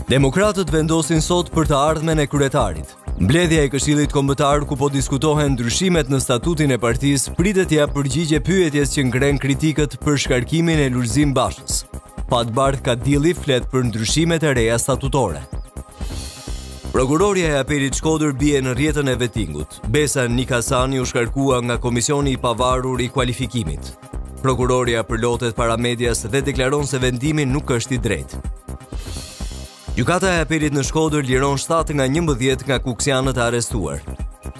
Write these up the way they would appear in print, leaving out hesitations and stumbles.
Demokratët vendosin sot për të ardhmen e kryetarit. Mbledhja e Këshillit Kombëtar ku po diskutohen ndryshimet në statutin e partisë pritet ja përgjigje pyetjes që ngren kritikët për shkarkimin e Lulzim Bashës. Fatbardh Kadilli flet për ndryshimet e reja statutore. Prokuroria e Apelit Shkodër bie në rrjetën e vettingut. Besa Nikasani u shkarkua nga Komisioni i Pavarur i Kualifikimit. Prokuroria përlotet para medias dhe deklaron se vendimi nuk është i drejtë. Gjykata e Apelit në Shkodër liron 7 nga 11 nga kuksianët e arrestuar.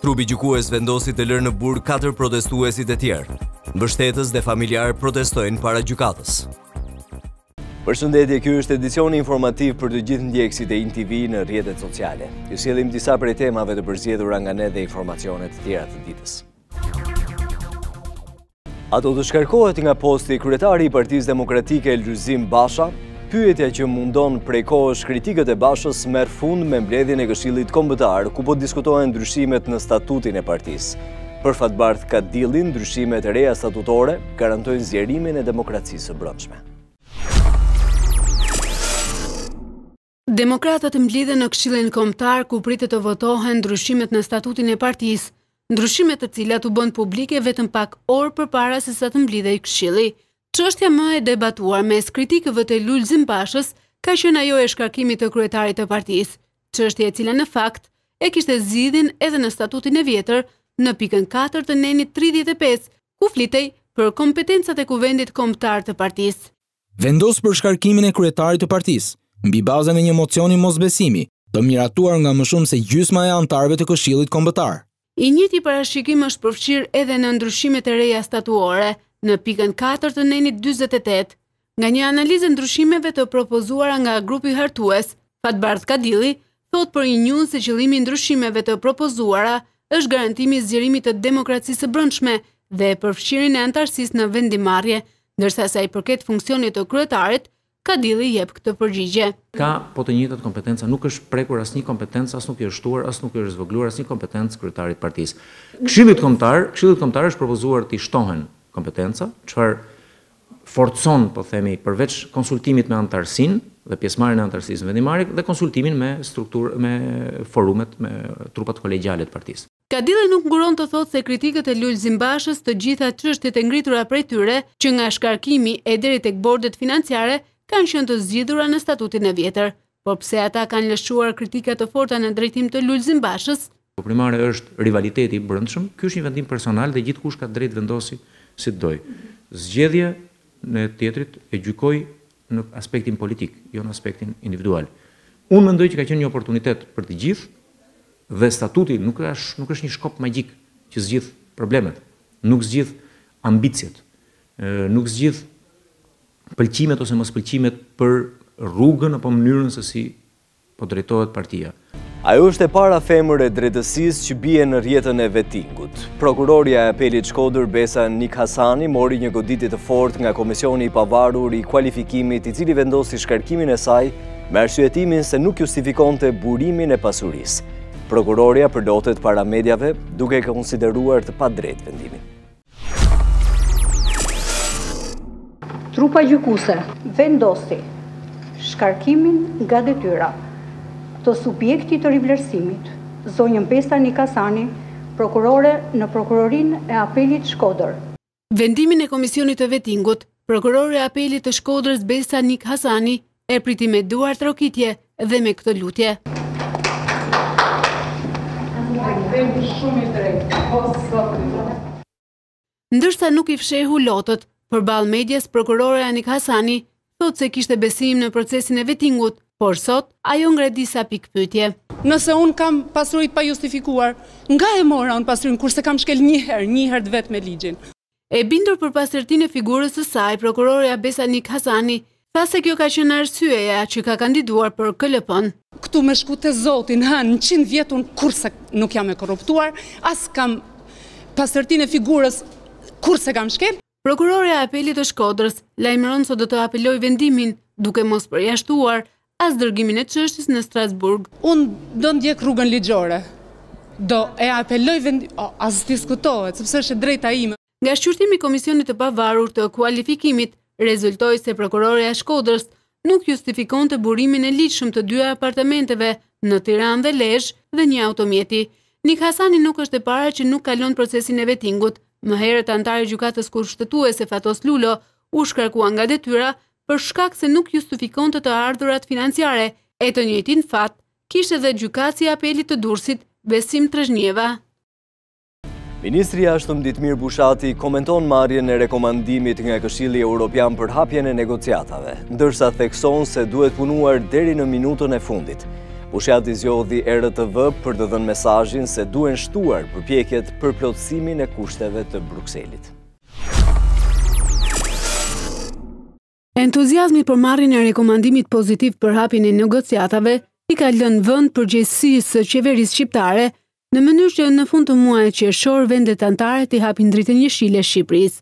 Trupi gjykues vendosi të lërë në burg 4 protestuesit e tjerë. Mbështetës dhe familjarë protestojnë para gjykatës. Përshëndetje, ky është edicioni informativ për të gjithë ndjekësit e TV në rrjetet sociale. Ju sjellim disa prej temave të përzgjedhura nga ne dhe informacionet të tjera të ditës. Ato të shkarkohet nga posti kryetari i Partisë Demokratike Lulzim Basha. Pyetja që mundon prej kohësh kritikët e Bashës merr fund me mbledhjen e Këshillit Kombëtar, ku po diskutohen ndryshimet në statutin e partisë. Për Fatbardh Kadilli, ndryshimet e reja statutore garantojnë zgjerimin e demokracisë së brendshme. Demokratët mbledhen në Këshillin Kombëtar ku pritet të votohen ndryshimet në statutin e partisë, ndryshimet të cilat u bën publike vetëm pak orë përpara se sa të mbledhej Këshilli. Çështja më e debatuar mes kritikëve të Lulzim Bashës ka qenë ajo e shkarkimit të kryetarit të partisë, çështje e cila në fakt e kishte zgjidhjen edhe në statutin e vjetër në pikën 4 të nenit 35, ku flitej për kompetencat e kuvendit kombëtar të partisë. Vendos për shkarkimin e kryetarit të partisë, mbi bazën e një mocioni mosbesimi, të miratuar nga më shumë se gjysma e anëtarëve të Këshillit Kombëtar. I njëjti parashikim është përfshirë edhe në ndryshimet e reja statuore, në pikën 4 të nenit 48, nga një analizë ndryshimeve të propozuara nga grupi hartues, Fatbardh Kadilli thot për injun se qëllimi i ndryshimeve të propozuara është garantimi i zgjerimit të demokracisë së brendshme dhe përfshirjen e antarësisë në vendimarrje, ndërsa sa i përket funksionit të kryetarit, Kadilli jep këtë përgjigje. Ka po të njëjtat kompetenca, nuk është prekur asnjë kompetencë, as nuk është shtuar, as nuk është zvogëluar asnjë kompetencë kryetarit të partisë. Këshillit Kombëtar është propozuar të shtohen kompetenca, çfarë forcon, po themi, përveç konsultimit me antarësinë dhe pjesëmarrjen e antarësisë në vendimarrje dhe konsultimin me strukturë, me forumet, me trupat kolegjiale të partisë. Kadilli nuk nguron të thotë se kritikët e Lulzim Bashës të gjitha çështjet e ngritura prej tyre, që nga shkarkimi e deri tek bordet financiare, kanë qenë të zgjidhura në statutin e vjetër, por pse ata kanë lëshuar kritika të forta në drejtim të Lulzim Bashës? Primare është rivaliteti i brendshëm, ky është një vendim personal dhe gjithkush ka drejt vendosi si të doj. Zgjedhja në tjetrit e gjykoj në aspektin politik, jo në aspektin individual. Unë mendoj që ka qenë një oportunitet për të gjithë dhe statuti nuk është një shkop magjik që zgjidh problemet, nuk zgjidh ambicjet, nuk zgjidh pëlqimet ose mospëlqimet për rrugën apo mënyrën se si po drejtohet partia. Ajo është e para femër e drejtësisë që bie në rrjetën e vettingut. Prokuroria e Apelit Shkodër Besa Nikasani mori një goditje të fortë nga Komisioni i Pavarur i Kualifikimit, i cili vendosi shkarkimin e saj me arsyetimin se nuk justifikonte burimin e pasurisë. Prokuroria përlotet para mediave duke konsideruar të padrejtë vendimin. Trupa gjykuese vendosi shkarkimin nga detyra të subjektit të rivlerësimit, zonjën Besa Nikasani, prokurore në Prokurorinë e Apelit Shkodër. Vendimin e Komisionit të Vettingut, prokurore e Apelit të Shkodrës Besa Nikasani e priti me duar trokitje dhe me këtë lutje. Ndërsa nuk i fshehu lotët, përballë medias, prokurore Nikasani thot se kishte besim në procesin e vettingut, por sot ajo ngre disa pikpyetje. Nëse unë kam pasurit pa justifikuar, nga e mora unë pasurin kurse kam shkel një herë vetë me ligjin. E bindur për pastërtinë e figurës së saj, prokuroreja Besa Nikasani tha se kjo ka qenë arsyeja që ka kandiduar për KLP-n. Këtu me shku te Zoti në 100 vjet unë kurse nuk jam e korruptuar, as kam pastërtinë e figurës kurse kam shkel. Prokuroreja e Apelit të Shkodrës lajmëron se do të apelojë vendimin, duke mos përjashtuar as dërgimin e çështjes në Strasburg. Unë do ndjek rrugën ligjore. Do e apeloj vendimin, as diskutohet, sepse është e drejta ime. Nga shqyrtimi i Komisionit të Pavarur të Kualifikimit, rezultoi se prokuroreja e Shkodrës nuk justifikonte burimin e ligjshëm të 2 apartamenteve në Tiranë dhe Lezhë dhe 1 automjeti. Nik Hasani nuk është e para që nuk kalon procesin e vettingut. Më herët antari i gjykatës kushtetuese Fatos Lulo u shkarkua nga detyra për shkak se nuk justifikonte të ardhurat financiare. E të njëjtin fat kishte edhe gjykatësi i apelit të Durrësit Besim Trezhnjeva. Ministri i Jashtëm Ditmir Bushati komenton marrjen e rekomandimit nga Këshilli Evropian për hapjen e negociatave, ndërsa thekson se duhet punuar deri në minutën e fundit. Bushati zgjodhi RTV për të dhënë mesazhin se duhen shtuar përpjekjet për plotësimin e kushteve të Brukselit. Entuziazmi për marrjen e rekomandimit pozitiv për hapjen e negociatave i ka lënë vend përgjegjësisë së qeverisë shqiptare në mënyrë që në fund të muajit qershor vendet anëtare të hapin dritën jeshile Shqipërisë.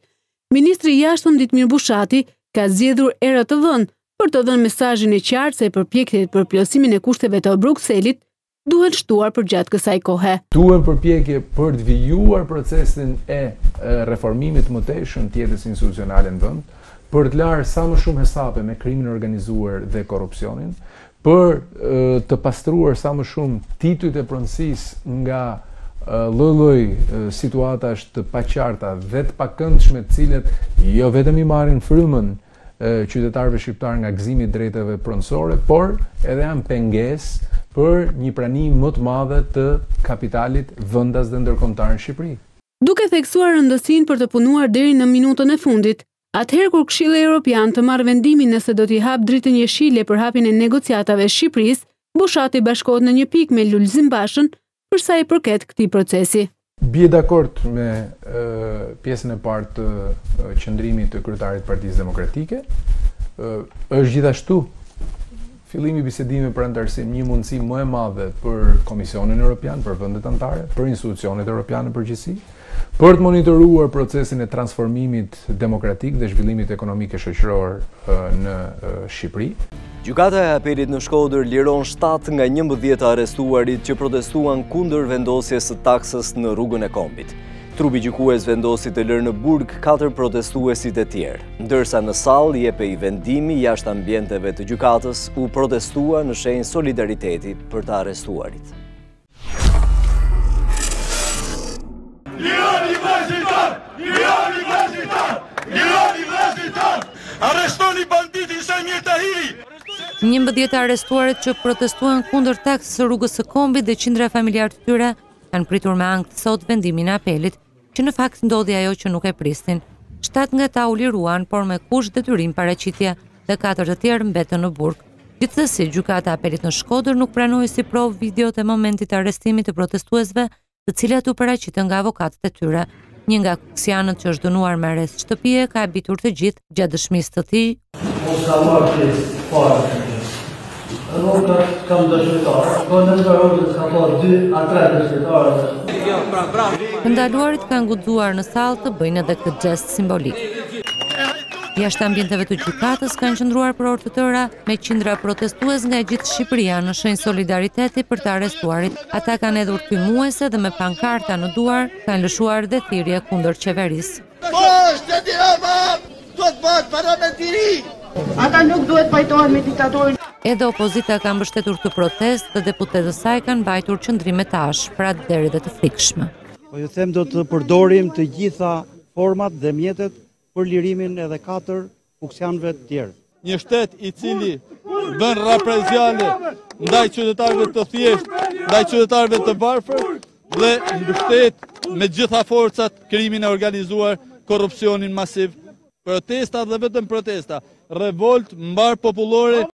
Ministri i Jashtëm Ditmir Bushati ka zgjedhur RTV-n për të dhënë mesazhin e qartë se përpjekjet për plotësimin e kushteve të Brukselit duhen shtuar përgjatë kësaj kohe. Duhen përpjekje për të vijuar procesin e reformimit të mëtejshëm të jetës institucionale në vend, për të larë sa më shumë hesape me krimin organizuar dhe korrupsionin, për të pastruar sa më shumë titujt e pronësisë nga lloj-lloj situatash të paqarta dhe të pakëndshme, të cilet jo vetëm i marrin frymën qytetarëve shqiptar nga gëzimi i drejtave pronësore, por edhe janë pengesë për një pranim më të madhe të kapitalit vendas dhe ndërkombëtar në Shqipëri. Duke theksuar rëndësinë për të punuar deri në minutën e fundit, atëherë kur Këshilli Evropian të marrë vendimin nëse do t'i hap dritën jeshile për hapjen e negociatave Shqipërisë, Bushati bashkohet në një pikë me Lulzim Bashën për sa i përket këtij procesi. Bie dakord me pjesën e parë të qëndrimit të kryetarit të Partisë Demokratike. Është gjithashtu fillimi i bisedimeve për antarësim një mundësi më e madhe për Komisionin Evropian, për vendet anëtare, për institucionet evropiane në përgjithësi, për të monitoruar procesin e transformimit demokratik dhe zhvillimit ekonomik e shoqëror në Shqipëri. Gjykata e apelit në Shkodër liron 7 nga 11 arrestuarit që protestuan kundër vendosjes së taksës në rrugën e Kombit. Trupi gjykues vendosi të lërë në burg 4 protestuesit e tjerë, ndërsa në sallë jepej vendimi jashtë ambienteve të gjykatës u protestua në shenjë solidariteti për të arrestuarit. Lironi vllazëtar! Lironi vllazëtar! Lironi vllazëtar! Arrestoni banditin Samir Tahiri! 11 arrestuarit që protestuan kundër taksës së rrugës së Kombit dhe qindra familjarë të tyre kanë pritur me ankth sot vendimin e apelit, që në fakt ndodhi ajo që nuk e prisnin. 7 nga ta u liruan, por me kusht detyrim paraqitje dhe 4 të tjerë mbetën në burg. Gjithsesi, gjykata e apelit në Shkodër nuk pranoi si provë videot e momentit të arrestimit të protestuesve, të cilat u paraqitën nga avokatët e tyre. Një nga kuksianët që është dënuar me arrest shtëpie ka habitur të gjithë gjatë dëshmisë të tij. Ndaluarit kanë guxuar në sallë të bëjnë edhe këtë gest simbolik. Jashtë ambienteve të gjykatës kanë qëndruar për orë të tëra me qindra protestues nga gjithë Shqipëria në shenjë solidariteti për të arrestuarit. Ata kanë hedhur tymuese dhe me pankarta në duar kanë lëshuar dhe thirrje kundër qeverisë. Ata nuk duhet pajtohen me diktatorin. Edhe opozita ka mbështetur këtë protestë dhe deputetët e saj kanë mbajtur qëndrime të ashpra deri dhe të frikshme. Po ju them do të përdorim të gjitha format dhe mjetet për lirimin edhe 4 fuksianëve të tjerë. Një shtet i cili bën repreziale ndaj qytetarëve të thjeshtë, ndaj qytetarëve të varfër dhe mbështet me gjitha forcat krimin e organizuar, korrupsionin masiv. Protesta dhe vetëm protesta, revolt mbar popullore.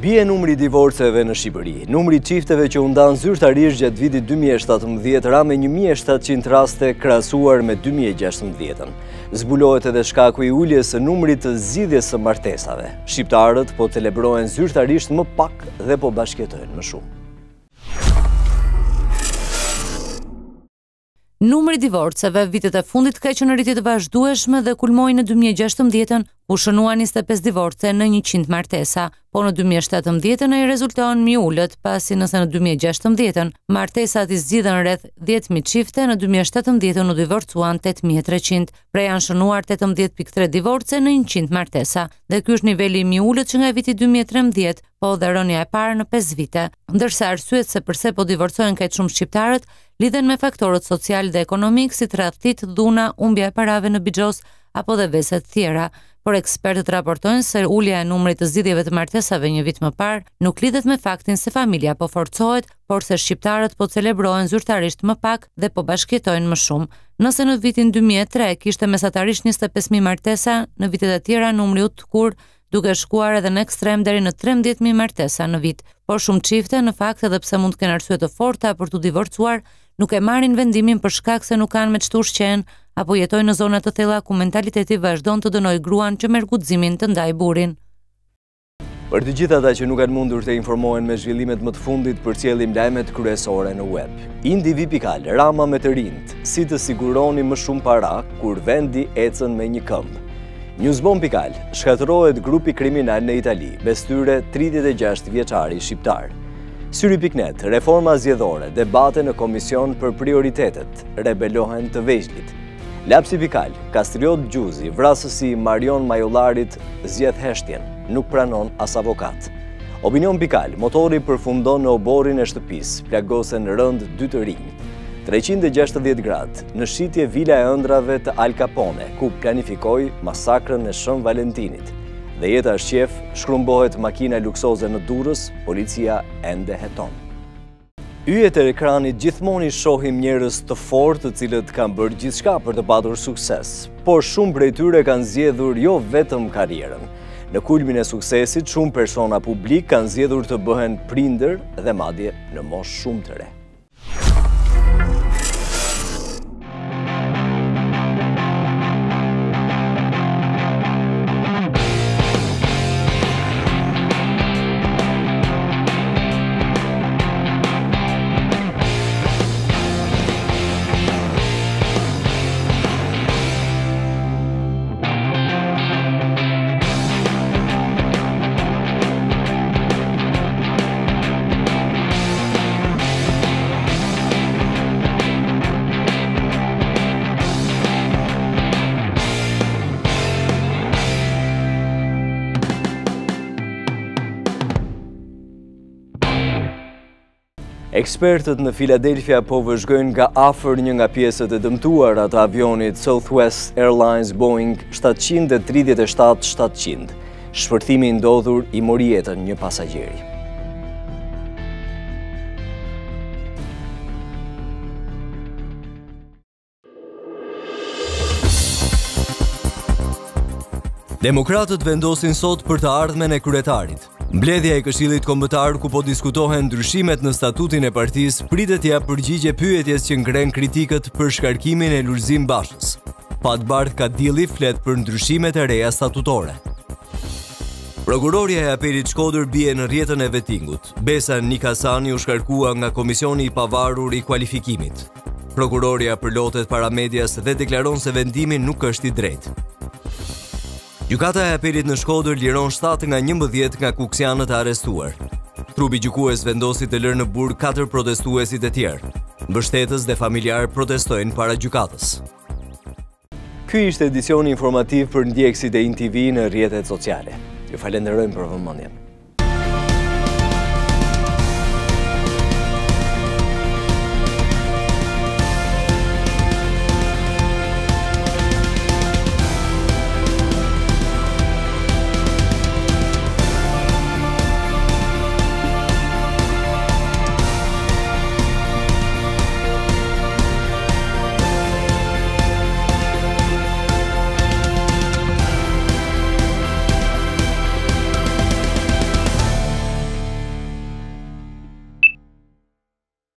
Bie numri divorceve në Shqipëri. Numri çifteve që u ndan zyrtarisht gjatë vitit 2017 ra me 1700 raste krahasuar me 2016-ën. Zbulohet edhe shkaku i uljes së numrit të zgjidhjes së martesave. Shqiptarët po celebrojnë zyrtarisht më pak dhe po bashkëjetojnë më shumë. Numri divorceve vitet e fundit ka qenë në rritje të vazhdueshme dhe kulmoi në 2016 ku shënuan 25 divorce në 100 martesa, po në 2017 ai rezulton mbi ulët, pasi nëse në 2016 martesat i zgjidhen rreth 10.000 çifte, në 2017 u divorcuan 8.300, pra janë shënuar 18.3 divorce në 100 martesa, dhe ky është niveli mbi ulët që nga viti 2013, po dhe rënja e parë në 5 vite. Ndërsa arsyet se pse po divorcojnë kaq shumë shqiptarët lidhen me faktorët social dhe ekonomik si tradhtit, dhuna, humbja e parave në bixhos apo dhe veset tjera. Por ekspertët raportojnë se ulja e numrit të zgjidhjeve të martesave një vit më parë nuk lidhet me faktin se familja po forcohet, por se shqiptarët po celebrohen zyrtarisht më pak dhe po bashkëjetojnë më shumë. Nëse në vitin 2003 kishte mesatarisht 25.000 martesa, në vitet e tjera numri u tkur, duke shkuar edhe në ekstrem deri në 13.000 martesa në vit. Por shumë çifte, në fakt edhe pse mund të kenë arsye të forta për të divorcuar, nuk e marrin vendimin për shkak se nuk kanë me ç'të ushqen, apo jetojnë në zona të thella ku mentaliteti vazhdon të dënojë gruan që merr guximin të ndajë burrin. Për të gjithë ata që nuk kanë mundur të informohen me zhvillimet më të fundit, përcjellim lajmet kryesore në web. Indivi.al, Rama me të rinjt, si të siguroni më shumë para kur vendi ecën me një këmbë. Newsbomb.al, shkatërrohet grupi kriminal në Itali, bestyre 36 vjeçari shqiptar. Syri.net, reforma zgjedhore, debate në komision për prioritetet, rebelohen të vegjëlit. Lapsi.al, Kastriot Gjuzi, vrasësi Marion Majollarit, zgjedh heshtjen, nuk pranon as avokat. Opinion.al, motori përfundon në oborin e shtëpisë, plagosen rënd 2 të rinj. 360 gradë, në shitje Vila e Ëndrave të Al Capone, ku planifikoi masakrën e Shën Valentinit. Dhe jeta është qef, shkrumbohet makina luksoze në Durrës, policia ende heton. Yjet e ekranit gjithmonë i shohim njerëz të fortë, të cilët kanë bërë gjithçka për të patur sukses, por shumë prej tyre kanë zgjedhur jo vetëm karrierën. Në kulmin e suksesit, shumë persona publik kanë zgjedhur të bëhen prindër dhe madje në moshë shumë të re. Ekspertët në Filadelfia po vëzhgojnë nga afër një nga pjesët e dëmtuara të avionit Southwest Airlines Boeing 737-700. Shpërthimi i ndodhur i mori jetën një pasagjeri. Demokratët vendosin sot për të ardhmen e kryetarit. Mbledhja e Këshillit Kombëtar, ku po diskutohen ndryshimet në statutin e partisë, pritet t'ia përgjigje pyetjes që ngren kritikët për shkarkimin e Lulzim Bashës. Patbardh Kadilli flet për ndryshimet e reja statutore. Prokuroria e Apelit Shkodër bie në rrjetën e vettingut. Besa Nikasani u shkarkua nga Komisioni i Pavarur i Kualifikimit. Prokuroria përlotet para medias dhe deklaron se vendimi nuk është i drejtë. Gjykata e Apelit në Shkodër liron 7 nga 11 nga kuksianët e arrestuar. Trupi gjykues vendosi të lërë në burg 4 protestuesit e tjerë. Mbështetës dhe familjar protestojnë para gjykatës. Ky ishte edicioni informativ për ndjekësit e TV në rrjetet sociale. Ju falenderojmë për vëmendjen.